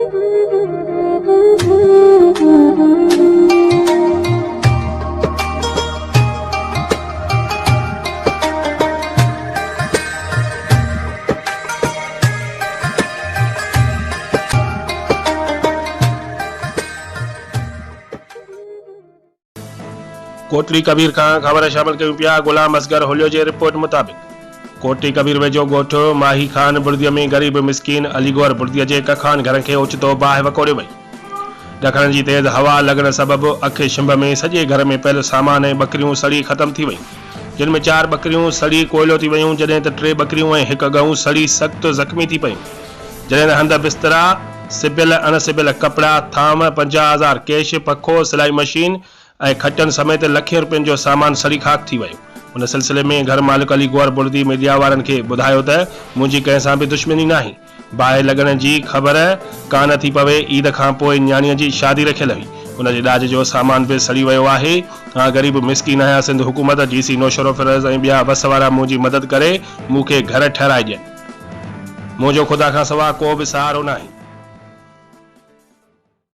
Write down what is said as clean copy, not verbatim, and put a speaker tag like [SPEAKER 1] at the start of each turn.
[SPEAKER 1] कोटली कबीर खां ख़बर शामिल कयूं पिया। गुलाम असगर होलियो जे रिपोर्ट मुताबिक़ कोटली कबीर वेझो ॻोठ माही खान बुर्दीअ में ग़रीब मिसकीन अलीगौर बुर्दीअ जे कखान घर खे ओचितो बाहि वकोड़ियो वई। ॾखण जी तेज़ हवा लॻण सबबि अखे शिंभ में सॼे घर में पियल सामान ऐं ॿकरियूं सड़ी ख़तम थी वयूं, जिन में 4 ॿकरियूं सड़ी कोयलो थी वयूं, जॾहिं त 3 ॿकरियूं ऐं 1 गऊं सड़ी सख़्त ज़ख़्मी थी पयूं। जॾहिं त हंध बिस्तरा, सिबियल अणसिबियल कपिड़ा, थाम, 50,000 कैश, पखो, सिलाई मशीन ऐं खटनि समेत लखें रुपयनि जो सामान सड़ी खाक थी वियो। उन सिलसिले में घर मालिक अली गौर बुर्दी मीडिया वारनि खे ॿुधायो त मुंहिंजी कंहिं सां बि दुश्मनी नाहे। बाहि लॻण जी ख़बर कान थी पवे। ईद खां पोइ न्याणीअ जी शादी रखियल हुई, उन जे ॾाज जो सामान बि सड़ी वियो आहे। ग़रीब मिसकीन आहियां। सिंध हुकूमत, DC नौशरो फिरोज़ ऐं ॿिया बस वारा मुंहिंजी मदद करे मूंखे घर ठहिराए ॾियनि। मुंहिंजो ख़ुदा खां सवाइ को बि सहारो नाहे।